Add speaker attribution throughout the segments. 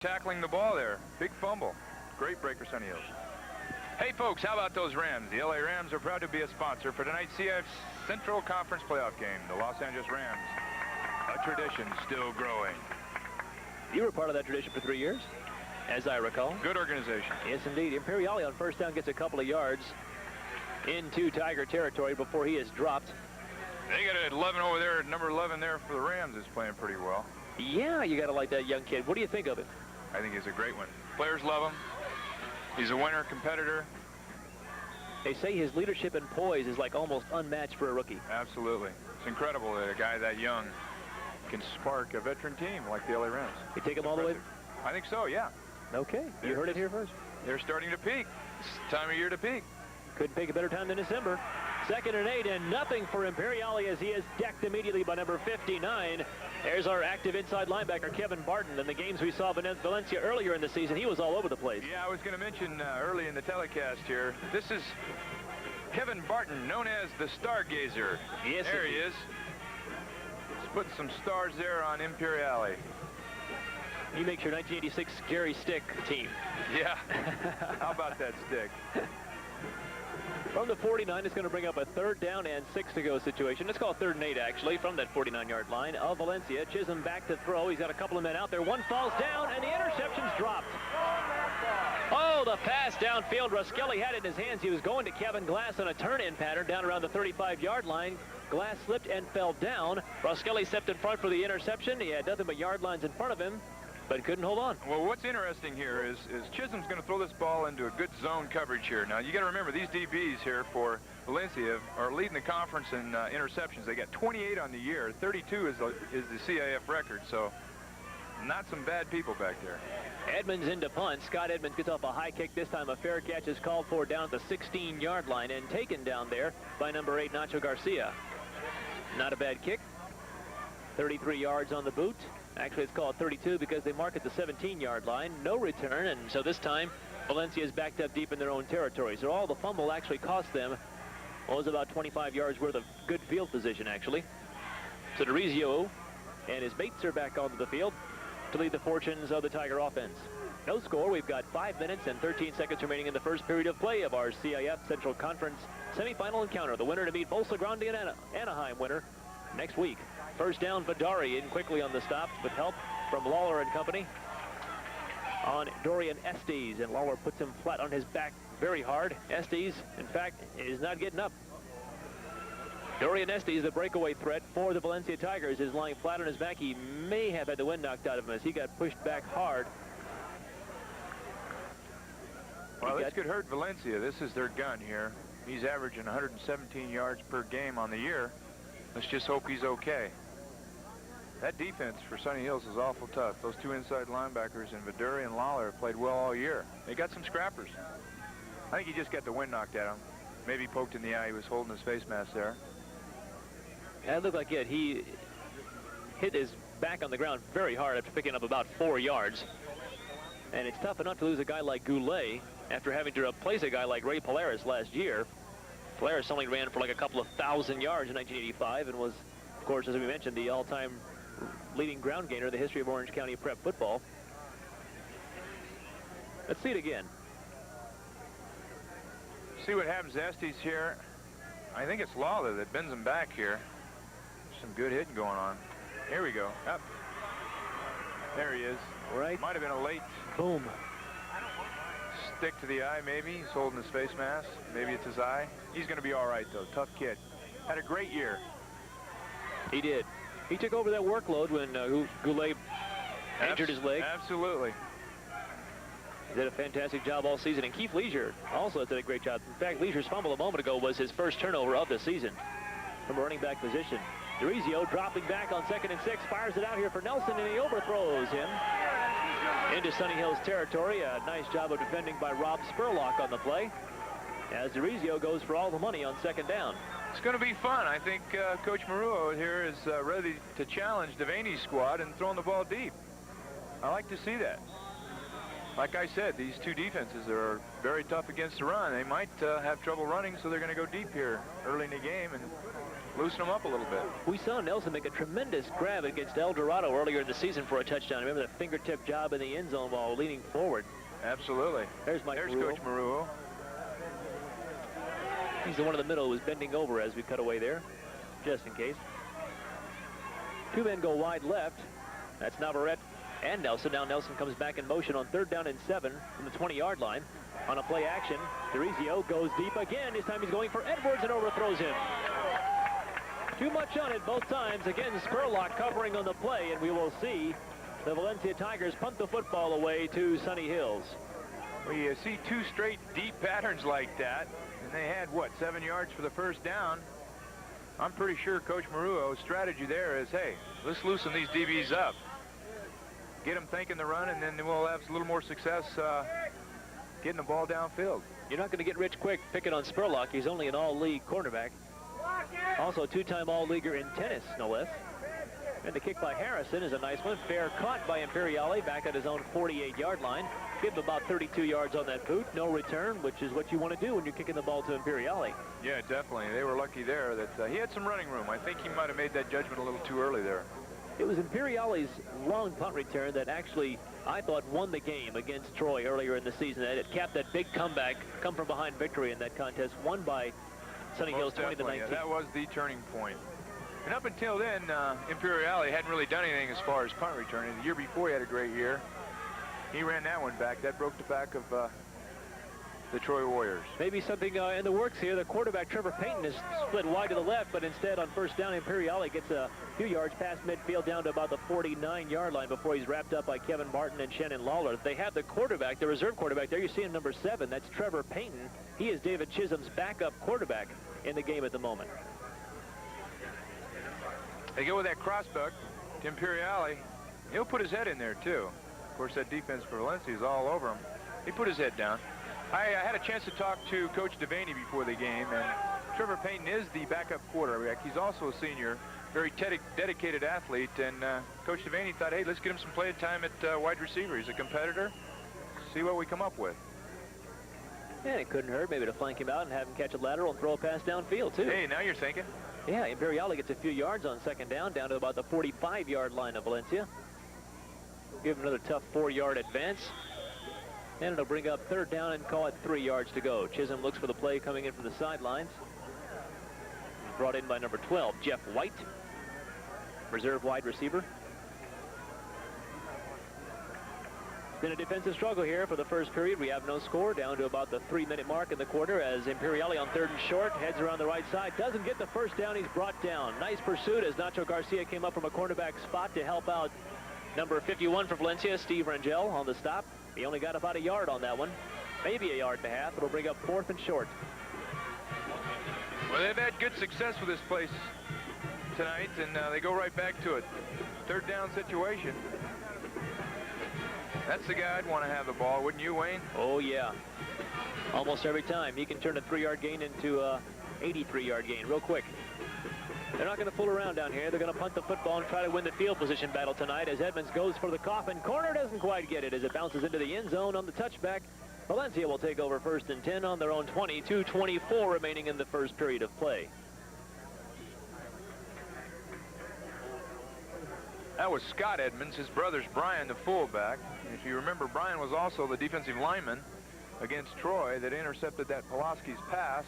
Speaker 1: tackling the ball there. Big fumble. Great break for Sunny Hills. Hey folks, how about those Rams? The LA Rams are proud to be a sponsor for tonight's CIF Central Conference playoff game. The Los Angeles Rams, a tradition still growing.
Speaker 2: You were part of that tradition for 3 years, as I recall.
Speaker 1: Good organization.
Speaker 2: Yes, indeed. Imperiali on first down gets a couple of yards into Tiger territory before he is dropped.
Speaker 1: They got an 11 over there. Number 11 there for the Rams is playing pretty well.
Speaker 2: Yeah, you got to like that young kid. What do you think of it?
Speaker 1: I think he's a great one. Players love him. He's a winner, competitor.
Speaker 2: They say his leadership and poise is like almost unmatched for a rookie.
Speaker 1: Absolutely. It's incredible that a guy that young can spark a veteran team like the LA Rams.
Speaker 2: You take him all the way?
Speaker 1: I think so, yeah.
Speaker 2: Okay, you heard it here first.
Speaker 1: They're starting to peak. It's time of year to peak.
Speaker 2: Couldn't pick a better time than December. 2nd and 8 and nothing for Imperiali as he is decked immediately by number 59. There's our active inside linebacker, Kevin Barton. In the games we saw Valencia earlier in the season, he was all over the place.
Speaker 1: Yeah, I was going to mention early in the telecast here, this is Kevin Barton, known as the Stargazer.
Speaker 2: Yes,
Speaker 1: there he is. Let's put some stars there on Imperiali.
Speaker 2: He makes your 1986 Gary Stick team.
Speaker 1: Yeah. How about that stick?
Speaker 2: From the 49, it's going to bring up a 3rd down and 6 to go situation. Let's call it 3rd and 8, actually, from that 49-yard line of Valencia. Chisholm back to throw. He's got a couple of men out there. One falls down, and the interception's dropped. Oh, the pass downfield. Ruskelly had it in his hands. He was going to Kevin Glass on a turn-in pattern down around the 35-yard line. Glass slipped and fell down. Ruskelly stepped in front for the interception. He had nothing but yard lines in front of him, but couldn't hold on.
Speaker 1: Well, what's interesting here is Chisholm's going to throw this ball into a good zone coverage here. Now, you got to remember, these DBs here for Valencia are leading the conference in interceptions. They got 28 on the year. 32 is the CIF record, so not some bad people back there.
Speaker 2: Edmonds into punt. Scott Edmonds gets off a high kick. This time a fair catch is called for down at the 16-yard line and taken down there by number 8, Nacho Garcia. Not a bad kick. 33 yards on the boot. Actually, it's called 32 because they mark at the 17-yard line. No return, and so this time, Valencia is backed up deep in their own territory. So all the fumble actually cost them was about 25 yards worth of good field position, actually. So DeRizio and his mates are back onto the field to lead the fortunes of the Tiger offense. No score. We've got 5 minutes and 13 seconds remaining in the first period of play of our CIF Central Conference semifinal encounter. The winner to meet Bolsa Grande and Anaheim winner next week. First down, Vidari in quickly on the stop with help from Lawler and company on Dorian Estes, and Lawler puts him flat on his back very hard. Estes, in fact, is not getting up. Dorian Estes, the breakaway threat for the Valencia Tigers, is lying flat on his back. He may have had the wind knocked out of him as he got pushed back hard.
Speaker 1: Well, this could hurt Valencia. This is their gun here. He's averaging 117 yards per game on the year. Let's just hope he's okay. That defense for Sunny Hills is awful tough. Those two inside linebackers in Viduri and Lawler have played well all year. They got some scrappers. I think he just got the wind knocked at him. Maybe poked in the eye. He was holding his face mask there.
Speaker 2: That looked like it. He hit his back on the ground very hard after picking up about 4 yards. And it's tough enough to lose a guy like Goulet after having to replace a guy like Ray Polaris last year. Polaris only ran for like a couple of 1,000 yards in 1985 and was, of course, as we mentioned, the all-time leading ground gainer in the history of Orange County prep football. Let's see it again.
Speaker 1: See what happens to Estes here. I think it's Lawler that bends him back here. Some good hitting going on. Here we go. Up. There he is.
Speaker 2: Right.
Speaker 1: Might have been a late
Speaker 2: boom.
Speaker 1: Stick to the eye, maybe. He's holding his face mask. Maybe it's his eye. He's going to be all right, though. Tough kid. Had a great year.
Speaker 2: He did. He took over that workload when Goulet injured his leg.
Speaker 1: Absolutely.
Speaker 2: He did a fantastic job all season. And Keith Leisure also did a great job. In fact, Leisure's fumble a moment ago was his first turnover of the season from a running back position. DeRizio dropping back on 2nd and 6. Fires it out here for Nelson, and he overthrows him into Sunny Hills territory. A nice job of defending by Rob Spurlock on the play as DeRizio goes for all the money on 2nd down.
Speaker 1: It's going to be fun. I think Coach Maruo here is ready to challenge Devaney's squad and throwing the ball deep. I like to see that. Like I said, these two defenses are very tough against the run. They might have trouble running, so they're going to go deep here early in the game and loosen them up a little bit.
Speaker 2: We saw Nelson make a tremendous grab against El Dorado earlier in the season for a touchdown. Remember the fingertip job in the end zone while leaning forward.
Speaker 1: Absolutely.
Speaker 2: There's
Speaker 1: Coach Maruo.
Speaker 2: He's the one in the middle who was bending over as we cut away there, just in case. Two men go wide left. That's Navarrete and Nelson. Now Nelson comes back in motion on 3rd down and 7 from the 20-yard line. On a play action, Durizio goes deep again. This time he's going for Edwards and overthrows him. Too much on it both times. Again, Spurlock covering on the play, and we will see the Valencia Tigers punt the football away to Sunny Hills.
Speaker 1: We see 2 straight deep patterns like that, and they had, what, 7 yards for the first down. I'm pretty sure Coach Maruo's strategy there is, hey, let's loosen these DBs up. Get them thinking the run, and then we'll have a little more success getting the ball downfield.
Speaker 2: You're not going to get rich quick picking on Spurlock. He's only an all-league cornerback. Also a 2-time all-leaguer in tennis, no less. And the kick by Harrison is a nice one. Fair caught by Imperiali back at his own 48-yard line. Give him about 32 yards on that boot. No return, which is what you want to do when you're kicking the ball to Imperiali.
Speaker 1: Yeah, definitely. They were lucky there that he had some running room. I think he might have made that judgment a little too early there.
Speaker 2: It was Imperiali's long punt return that actually, I thought, won the game against Troy earlier in the season. It capped that big comeback, come from behind victory in that contest, won by Sunny Hills 20-19.
Speaker 1: Yeah, that was the turning point. And up until then, Imperiali hadn't really done anything as far as punt returning. The year before, he had a great year. He ran that one back. That broke the back of the Troy Warriors.
Speaker 2: Maybe something in the works here. The quarterback, Trevor Payton, is split wide to the left, but instead on first down, Imperiali gets a few yards past midfield down to about the 49-yard line before he's wrapped up by Kevin Martin and Shannon Lawler. They have the quarterback, the reserve quarterback there. You see him, number 7. That's Trevor Payton. He is David Chisholm's backup quarterback in the game at the moment.
Speaker 1: They go with that crossbuck to Imperiali. He'll put his head in there, too. Of course, that defense for Valencia is all over him. He put his head down. I had a chance to talk to Coach Devaney before the game, and Trevor Payton is the backup quarterback. He's also a senior, very dedicated athlete, and Coach Devaney thought, hey, let's get him some playing time at wide receiver. He's a competitor. See what we come up with.
Speaker 2: And it couldn't hurt maybe to flank him out and have him catch a lateral and throw a pass downfield, too.
Speaker 1: Hey, now you're thinking.
Speaker 2: Yeah, Imperiali gets a few yards on second down to about the 45-yard line of Valencia. Give him another tough 4-yard advance. And it'll bring up third down and call it 3 yards to go. Chisholm looks for the play coming in from the sidelines. He's brought in by number 12, Jeff White, reserve wide receiver. It's been a defensive struggle here for the first period. We have no score, down to about the 3-minute mark in the quarter as Imperiali on 3rd and short heads around the right side. Doesn't get the first down. He's brought down. Nice pursuit as Nacho Garcia came up from a cornerback spot to help out number 51 for Valencia, Steve Rangel, on the stop. He only got about a yard on that one, maybe a yard and a half. It'll bring up 4th and short.
Speaker 1: Well, they've had good success with this place tonight, and they go right back to it. 3rd down situation. That's the guy I'd want to have the ball, wouldn't you, Wayne?
Speaker 2: Oh, yeah. Almost every time. He can turn a 3-yard gain into a 83-yard gain real quick. They're not going to fool around down here. They're going to punt the football and try to win the field position battle tonight as Edmonds goes for the coffin corner. Doesn't quite get it as it bounces into the end zone on the touchback. Valencia will take over 1st and 10 on their own 20. 2:24 remaining in the first period of play.
Speaker 1: That was Scott Edmonds. His brother's Brian, the fullback. If you remember, Brian was also the defensive lineman against Troy that intercepted that Pulaski's pass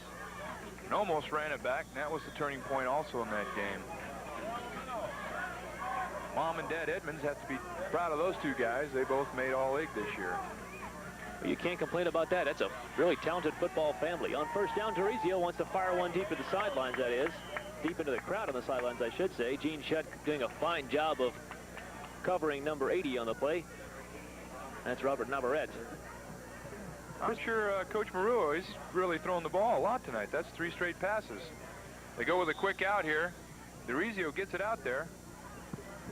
Speaker 1: and almost ran it back. And that was the turning point also in that game. Mom and Dad Edmonds have to be proud of those two guys. They both made All-League this year.
Speaker 2: Well, you can't complain about that. That's a really talented football family. On first down, Durizio wants to fire one deep to the sidelines, that is. Deep into the crowd on the sidelines, I should say. Gene Shutt doing a fine job of covering number 80 on the play. That's Robert Navarrete.
Speaker 1: I'm sure Coach Maruo is really throwing the ball a lot tonight. That's 3 straight passes. They go with a quick out here. Durizio gets it out there.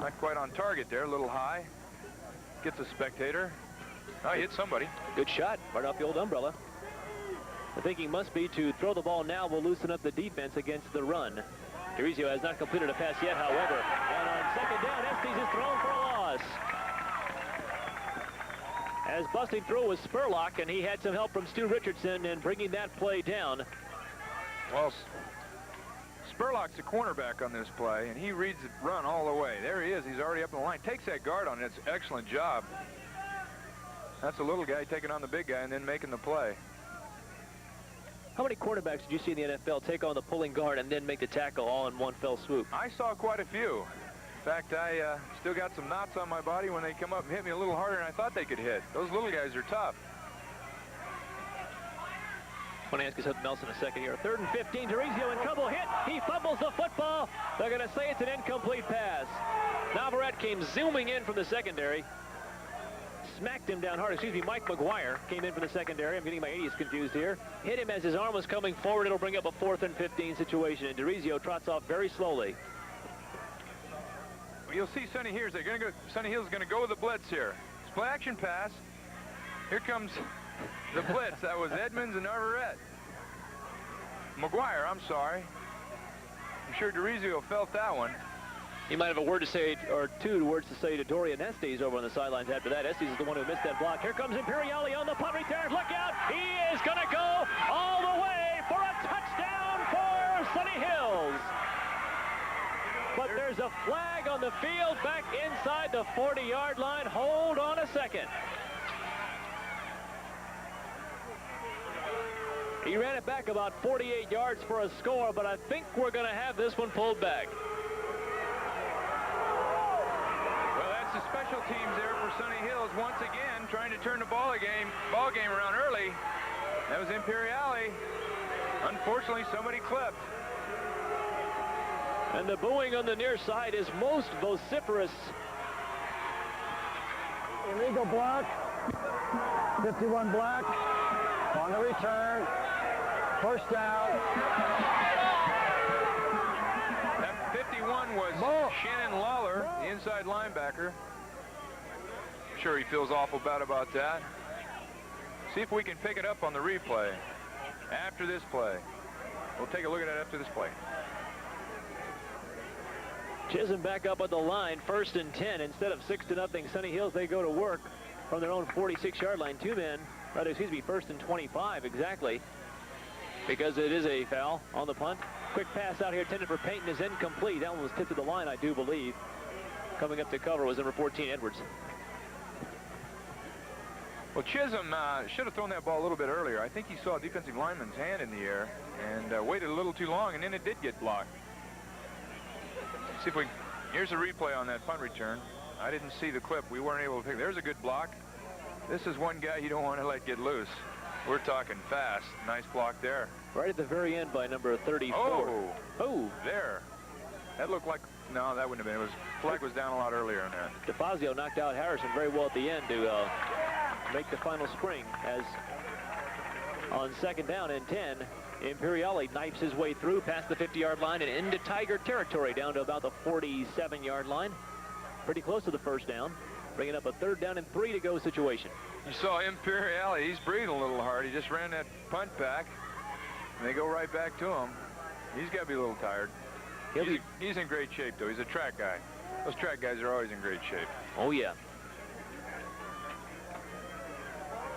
Speaker 1: Not quite on target there, a little high. Gets a spectator. Oh, he hit somebody.
Speaker 2: Good shot, right off the old umbrella. The thinking must be to throw the ball now will loosen up the defense against the run. Durizio has not completed a pass yet, however. And on second down, Estes is thrown for a loss. As busting through was Spurlock, and he had some help from Stu Richardson in bringing that play down.
Speaker 1: Well, Spurlock's the cornerback on this play, and he reads the run all the way. There he is. He's already up in the line. Takes that guard on. It's an excellent job. That's a little guy taking on the big guy and then making the play.
Speaker 2: How many quarterbacks did you see in the NFL take on the pulling guard and then make the tackle all in one fell swoop?
Speaker 1: I saw quite a few. In fact, I still got some knots on my body when they come up and hit me a little harder than I thought they could hit. Those little guys are tough.
Speaker 2: I want to ask you something else in a second here. 3rd and 15, Terizio in trouble, hit. He fumbles the football. They're going to say it's an incomplete pass. Navarrete came zooming in from the secondary. Smacked him down hard. Excuse me, Mike McGuire came in from the secondary. I'm getting my 80s confused here. Hit him as his arm was coming forward. It'll bring up a 4th and 15 situation. And Terizio trots off very slowly.
Speaker 1: Well, you'll see Sonny Hill's. They're going to go. Sonny Hill's going to go with the blitz here. Play action pass. Here comes the blitz. That was Edmonds and Navarrete. McGuire, I'm sorry. I'm sure Terizio felt that one.
Speaker 2: He might have a word to say, or 2 words to say to Dorian Estes over on the sidelines after that. Estes is the one who missed that block. Here comes Imperiali on the punt return. Look out! He is going to go all the way for a touchdown for Sonny Hills. But there's a flag on the field back inside the 40-yard line. Hold on a second. He ran it back about 48 yards for a score, but I think we're going to have this one pulled back.
Speaker 1: Well, that's the special teams there for Sonny Hills once again, trying to turn the ball game around early. That was Imperiali. Unfortunately, somebody clipped.
Speaker 2: And the booing on the near side is most vociferous.
Speaker 3: Illegal block. 51 block. On the return. First down.
Speaker 1: That 51 was Shannon Lawler, the inside linebacker. Sure, he feels awful bad about that. See if we can pick it up on the replay after this play. We'll take a look at it after this play.
Speaker 2: Chisholm back up at the line, 1st and 10. Instead of 6-0, Sonny Hills, they go to work from their own 46-yard line. 2 men, rather, excuse me, 1st and 25 exactly, because it is a foul on the punt. Quick pass out here intended for Payton is incomplete. That one was tipped to the line, I do believe. Coming up to cover was number 14, Edwards.
Speaker 1: Well, Chisholm should have thrown that ball a little bit earlier. I think he saw a defensive lineman's hand in the air and waited a little too long, and then it did get blocked. See if we, here's a replay on that punt return. I didn't see the clip. We weren't able to pick. There's a good block. This is one guy you don't want to let get loose. We're talking fast. Nice block there.
Speaker 2: Right at the very end by number 34. Oh,
Speaker 1: there. That looked like, no, that wouldn't have been. It was, flag was down a lot earlier on that.
Speaker 2: DeFazio knocked out Harrison very well at the end to make the final spring, as on 2nd down and 10, Imperiali knifes his way through past the 50-yard line and into Tiger territory down to about the 47-yard line. Pretty close to the 1st down, bringing up a 3rd down and 3 to go situation.
Speaker 1: You saw Imperiali, he's breathing a little hard. He just ran that punt back, and they go right back to him. He's got to be a little tired. He's in great shape, though. He's a track guy. Those track guys are always in great shape.
Speaker 2: Oh, yeah.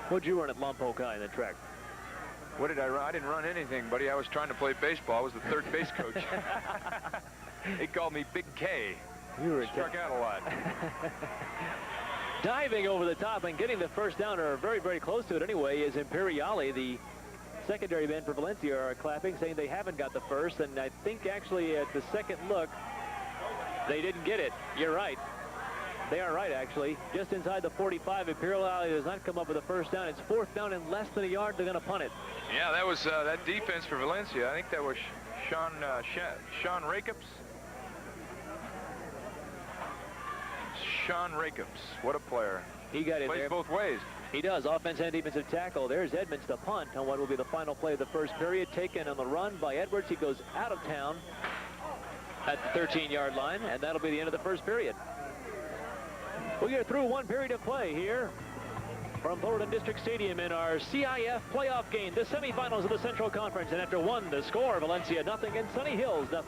Speaker 2: What'd you run at Lompoc High in the track?
Speaker 1: What did I run? I didn't run anything, buddy. I was trying to play baseball. I was the 3rd base coach. They called me Big K.
Speaker 2: You were
Speaker 1: struck out a lot.
Speaker 2: Diving over the top and getting the 1st down, or very, very close to it anyway, is Imperiali. The secondary men for Valencia are clapping, saying they haven't got the 1st, and I think actually at the second look, they didn't get it. You're right. They are right, actually. Just inside the 45, Imperiali does not come up with a 1st down. It's 4th down and less than a yard. They're going to punt it.
Speaker 1: Yeah, that was that defense for Valencia. I think that was Sean Rackups. Sean Rackups, what a player.
Speaker 2: He got in
Speaker 1: Plays
Speaker 2: there.
Speaker 1: both ways.
Speaker 2: He does, offense and defensive tackle. There's Edmonds to punt on what will be the final play of the 1st period. Taken on the run by Edwards. He goes out of town at the 13-yard line, and that'll be the end of the 1st period. We are through 1 period of play here from Fullerton District Stadium in our CIF playoff game, the semifinals of the Central Conference. And after 1, the score, Valencia 0 and Sonny Hills 0.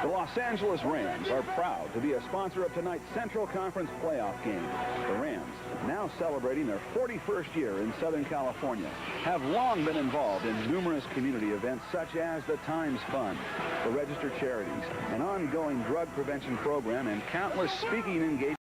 Speaker 4: The Los Angeles Rams are proud to be a sponsor of tonight's Central Conference playoff game. The Rams, now celebrating their 41st year in Southern California, have long been involved in numerous community events such as the Times Fund, the Registered Charities, an ongoing drug prevention program, and countless speaking engagements.